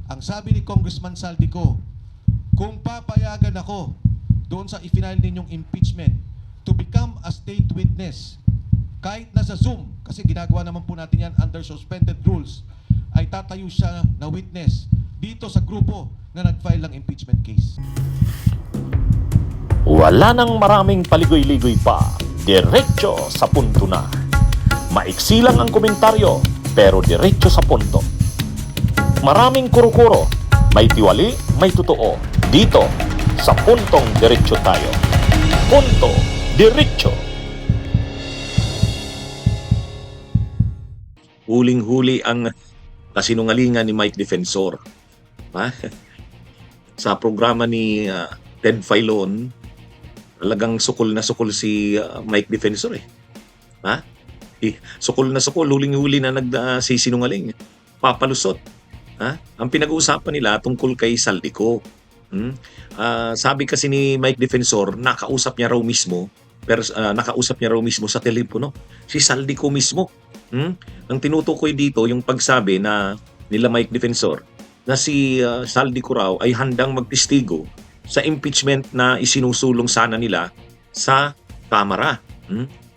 Ang sabi ni Congressman Saldico, kung papayagan ako doon sa i-file ninyong impeachment to become a state witness, kahit nasa Zoom, kasi ginagawa naman po natin yan under suspended rules, ay tatayo siya na witness dito sa grupo na nag-file ng impeachment case. Wala nang maraming paligoy-ligoy pa. Diretso sa punto na. Maiksi lang ang komentaryo, pero diretso sa punto. Maraming kuro-kuro, may tiwali, may totoo. Dito, sa Puntong Diretso tayo. Punto Diretso. Huling-huli ang kasinungalingan ni Mike Defensor. Ha? Sa programa ni Ted Filon, talagang sukol na sukol si Mike Defensor eh. Ha? Sukol na sukol, huling-huli na nagsisinungaling. Papalusot. Ha? Ang pinag-uusapan nila tungkol kay Saldico. Sabi kasi ni Mike Defensor, nakausap niya raw mismo sa telepono si Saldico mismo. Ang tinutukoy dito yung pagsabi na nila Mike Defensor na si Saldico raw ay handang magtestigo sa impeachment na isinusulong sana nila sa Kamara.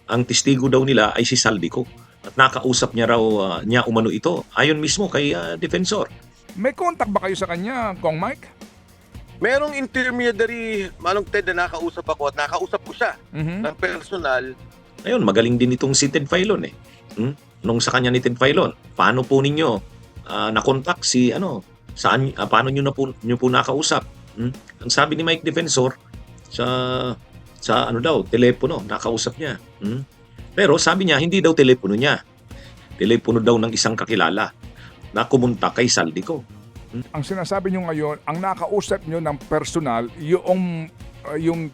Ang testigo daw nila ay si Saldico at nakausap niya raw niya umano ito ayon mismo kay Defensor. May contact ba kayo sa kanya, Kong Mike? Merong intermediary, Manong Ted, na nakausap ako at nakausap ko siya ng personal. Ayun, magaling din itong si Ted Filon eh. Nung sa kanya ni Ted Filon, paano po ninyo na-contact si saan paano niyo po nakausap? Ang sabi ni Mike Defensor sa telepono, nakausap niya. Pero sabi niya hindi daw telepono niya. Telepono daw ng isang kakilala na kumunta kay Saldico. Ang sinasabi nyo ngayon, ang nakausap nyo ng personal, yung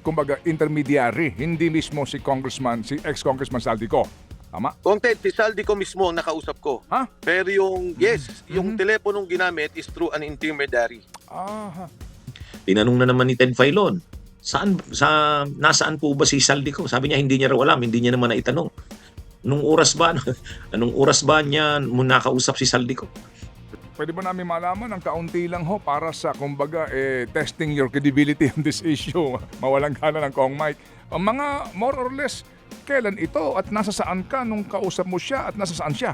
kumbaga intermediary, hindi mismo si ex-Congressman Saldico. Tama? Kung Ted, si Saldico mismo ang nakausap ko. Ha? Pero yung teleponong ginamit is through an intermediary. Tinanong na naman ni Ted Filon, nasaan po ba si Saldico? Sabi niya hindi niya raw alam, hindi niya naman naitanong. Anong oras ba niya nakausap si Saldico? Pwede ba namin malaman ang kaunti lang ho para sa kumbaga testing your credibility on this issue? Mawalang gana ng Kong Mike. Ang mga more or less, kailan ito at nasa saan ka nung kausap mo siya at nasa saan siya?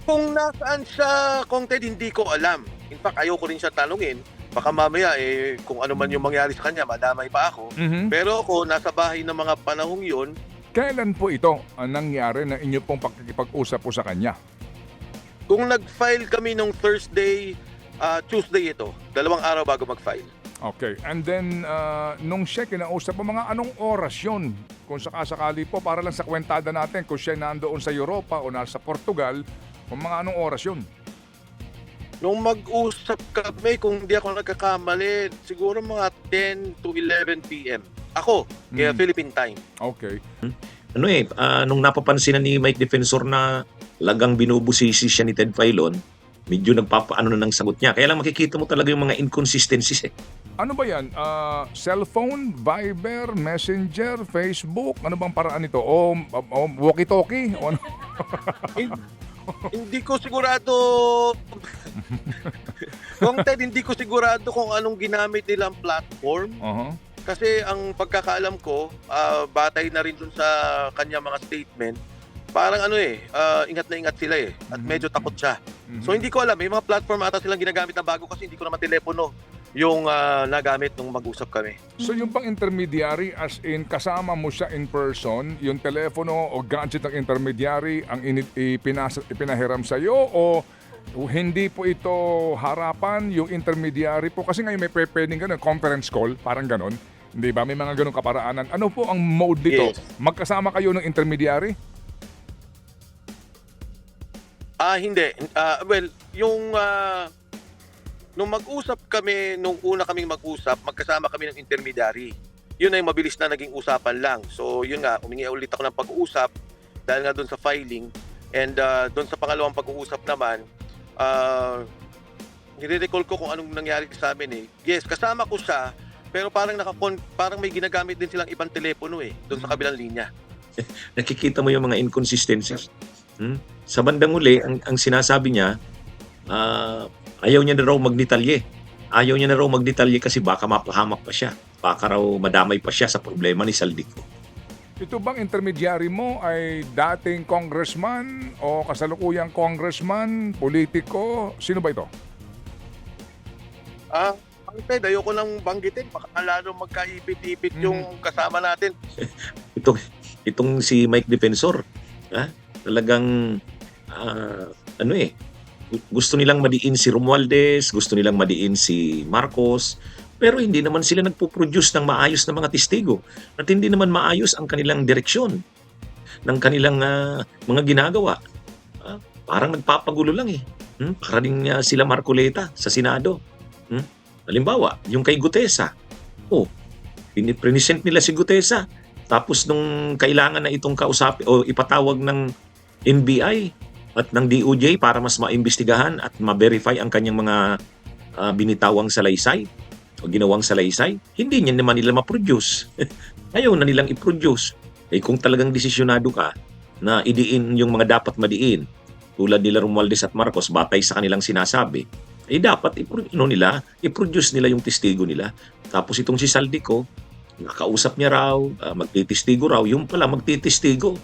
Kung nasaan siya, Kung Ted, hindi ko alam. In fact, ayoko rin siya tanungin. Baka mamaya, kung ano man yung mangyari sa kanya, madamay pa ako. Pero ako, nasa bahay ng mga panahong yun. Kailan po ito ang nangyari na inyo pong pagkikipag-usap po sa kanya? Kung nag-file kami nung Thursday, Tuesday ito. 2 araw bago mag-file. Okay. And then, nung siya kinausap mo, mga anong oras yun? Kung sakasakali po, para lang sa kwentada natin, kung siya nandoon sa Europa o nasa Portugal, kung mga anong oras yun? Nung mag-usap kami, kung hindi ako nagkakamali, siguro mga 10 to 11 p.m. Ako, kaya Philippine time. Okay. Nung napapansin ni Mike Defensor na lagang binubusisi siya ni Ted Filon, medyo nagpapaano na ng sagot niya. Kaya lang makikita mo talaga yung mga inconsistencies eh. Ano ba yan? Cellphone, Viber, Messenger, Facebook? Ano bang paraan nito? O walkie-talkie? O ano? Hindi ko sigurado. Kung Ted, hindi ko sigurado kung anong ginamit nilang platform. Kasi ang pagkakaalam ko, batay na rin dun sa kanya mga statement, parang ingat na ingat sila eh. At medyo takot siya. So hindi ko alam, may mga platform ata silang ginagamit na bago kasi hindi ko naman telepono yung nagamit nung mag-usap kami. So yung pang intermediary, as in kasama mo siya in person, yung telepono o gadget ng intermediary ang ipinahiram sa'yo o hindi po ito harapan yung intermediary po? Kasi ngayon may pwedeng ganun, conference call, parang ganun. Hindi ba? May mga ganun kaparaanan. Ano po ang mode dito? Yes. Magkasama kayo ng intermediary? Hindi. Nung mag-usap kami, nung una kaming mag-usap, magkasama kami ng intermediary. Yun ay mabilis na naging usapan lang. So yun nga, humingi ulit ako ng pag-uusap dahil nga doon sa filing. And doon sa pangalawang pag-uusap naman, nire-recall ko kung anong nangyari sa amin eh. Yes, kasama ko siya, pero parang may ginagamit din silang ibang telepono eh, doon sa kabilang linya. Nakikita mo yung mga inconsistencies. Sa bandang uli, ang sinasabi niya, Ayaw niya na raw magdetalye. Ayaw niya na raw magdetalye kasi baka mapahamak pa siya. Baka raw madamay pa siya sa problema ni Saldico. Ito bang intermediary mo ay dating congressman o kasalukuyang congressman, politiko? Sino ba ito? Ang Ted, ayoko nang banggitin. Baka lalo magkaipit-ipit yung kasama natin. Itong si Mike Defensor, talagang gusto nilang madiin si Romualdez, gusto nilang madiin si Marcos, pero hindi naman sila nagpo-produce ng maayos na mga testigo at hindi naman maayos ang kanilang direksyon ng kanilang mga ginagawa. Parang nagpapagulo lang eh. Para din sila Marcoleta sa Senado. Halimbawa, yung kay Gutesa. Present nila si Gutesa. Tapos nung kailangan na itong kausapin o ipatawag ng NBI at ng DOJ para mas maimbestigahan at ma-verify ang kanyang mga binitawang salaysay o ginawang salaysay, hindi niya naman nila ma-produce. Ayaw na nilang i-produce. Kung talagang desisyonado ka na idiin yung mga dapat madiin, tulad nila Romualdez at Marcos, batay sa kanilang sinasabi, dapat i-produce nila yung testigo nila. Tapos itong si Saldico, nakausap niya raw, magtitistigo raw, yung pala magtitistigo.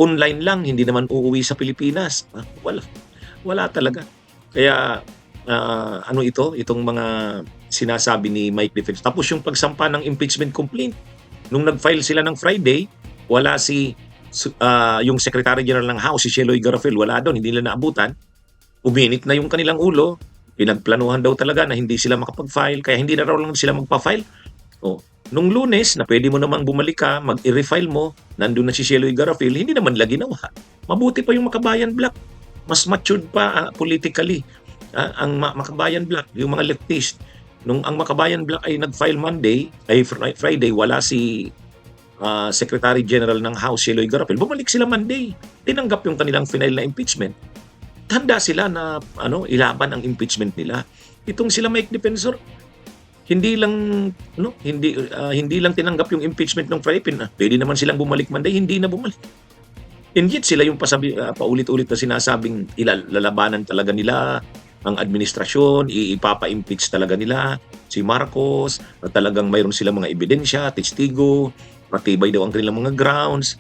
Online lang, hindi naman uuwi sa Pilipinas. Wala talaga. Kaya itong mga sinasabi ni Mike Defensor. Tapos yung pagsampa ng impeachment complaint, nung nag-file sila ng Friday, wala yung Secretary General ng House, si Sheloy Garofil, wala doon, hindi nila naabutan. Uminit na yung kanilang ulo, pinagplanuhan daw talaga na hindi sila makapag-file, kaya hindi na raw lang sila magpa-file. Nung Lunes, na pwede mo namang bumalik ka, mag-i-refile mo, nandun na si Sheloy Garofil, hindi naman lagi ginawa. Mabuti pa yung Makabayan Black. Mas matured pa politically ang Makabayan Black, yung mga leftist. Nung ang Makabayan Black ay nag-file Friday, wala si Secretary General ng House, Sheloy Garofil. Bumalik sila Monday. Tinanggap yung kanilang final na impeachment. Handa sila na ilaban ang impeachment nila. Itong sila Mike Defensor, hindi lang tinanggap yung impeachment ng Friday. Pwede naman silang bumalik Monday, hindi na bumalik. And yet sila yung paulit-ulit na sinasabing lalabanan talaga nila ang administrasyon, ipapa-impeach talaga nila si Marcos, na talagang mayroon silang mga ebidensya, testigo, matibay daw ang kanilang mga grounds.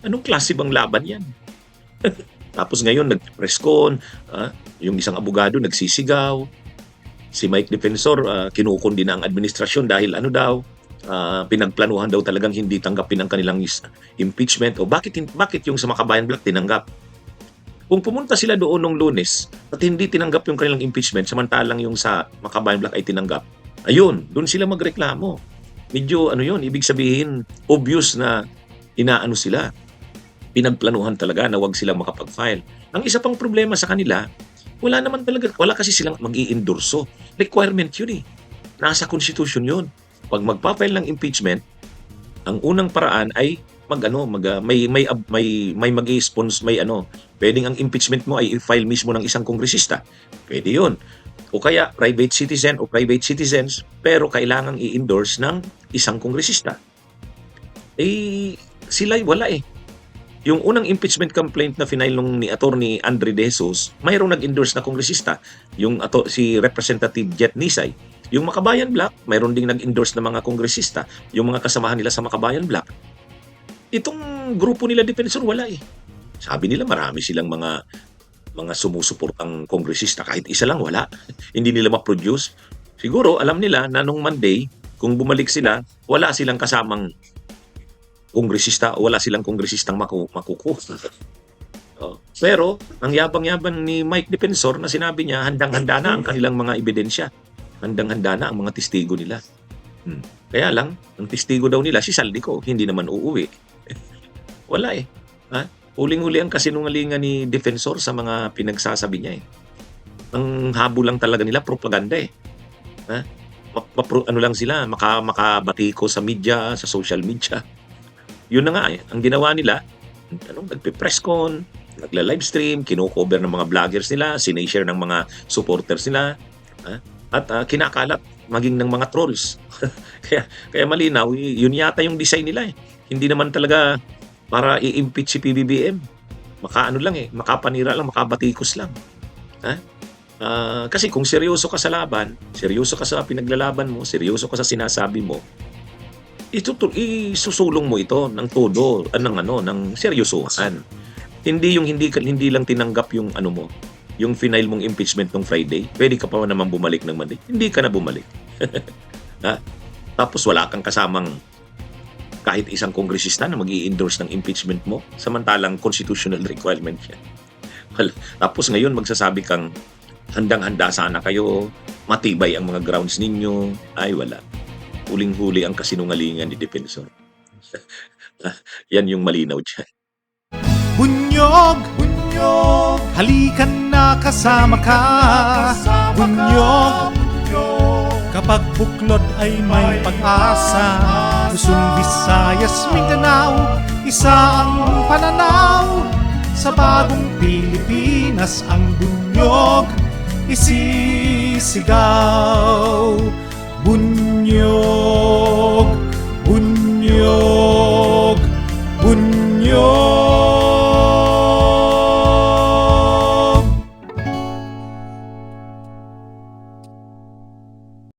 Anong klase bang laban yan? Tapos ngayon nag-press con, yung isang abogado nagsisigaw, si Mike Defensor kinukundi na ang administrasyon dahil pinagplanuhan daw talagang hindi tanggapin ang kanilang impeachment. O bakit yung sa Makabayan Black tinanggap? Kung pumunta sila doon nung Lunes at hindi tinanggap yung kanilang impeachment, samantalang yung sa Makabayan Black ay tinanggap, ayun, doon sila magreklamo. Medyo ibig sabihin, obvious na inaano sila. Pinagplanuhan talaga na wag silang makapag-file. Ang isa pang problema sa kanila, wala kasi silang mag-i-endorso. Requirement yun eh. Nasa Constitution yun. Pag magpa-file ng impeachment, ang unang paraan ay may mag-i-sponsor, pwedeng ang impeachment mo ay i-file mismo ng isang kongresista. Pwede yun. O kaya private citizen o private citizens, pero kailangang i-endorse ng isang kongresista. Sila wala eh. Yung unang impeachment complaint na final ni Attorney Andre De Jesus, mayroong nag-endorse na kongresista, si Representative Jet Nisay. Yung Makabayan Black, mayroon ding nag-endorse na mga kongresista, yung mga kasamahan nila sa Makabayan Black. Itong grupo nila Defensor, wala eh. Sabi nila marami silang mga sumusuportang kongresista, kahit isa lang wala. Hindi nila ma-produce. Siguro alam nila na nung Monday, kung bumalik sila, wala silang kasamang kongresista o wala silang kongresistang makukuha. Pero ang yabang-yabang ni Mike Defensor na sinabi niya, handang-handa na ang kanilang mga ebidensya. Handang-handa na ang mga testigo nila. Kaya lang, ang testigo daw nila si Saldico, hindi naman uuwi. Wala eh. Huling-huli ang kasinungalingan ni Defensor sa mga pinagsasabi niya eh. Ang habol lang talaga nila, propaganda eh. Lang sila, makabatiko sa media, sa social media. Yun na nga eh. Ang ginawa nila, nagpe-press con, nagla-livestream, kino-cover ng mga vloggers nila, sinashare ng mga supporters nila, at kinakalat maging ng mga trolls. kaya malinaw, yun yata yung design nila eh. Hindi naman talaga para i-impeach si PBBM. Makapanira lang, makabatikos lang. Kasi kung seryoso ka sa laban, seryoso ka sa pinaglalaban mo, seryoso ka sa sinasabi mo, isusulong mo ito ng todo, ng seryosohan. Hindi yung hindi lang tinanggap yung yung final mong impeachment nung Friday. Pwede ka pa naman bumalik ng Monday. Hindi ka na bumalik. Tapos wala kang kasamang kahit isang kongresista na mag-i-endorse ng impeachment mo, samantalang constitutional requirement yan. Tapos ngayon magsasabi kang handang-handa sana kayo, matibay ang mga grounds ninyo. Ay wala. Huling-huli ang kasinungalingan ni Defensor. Yan yung malinaw dyan. Bunyog, bunyog, halikan na kasama ka. Bunyog, kapag buklod ay may pag-asa. Luzon, Visayas, Mindanao, isa ang pananaw. Sa bagong Pilipinas ang bunyog isisigaw. Bunyog.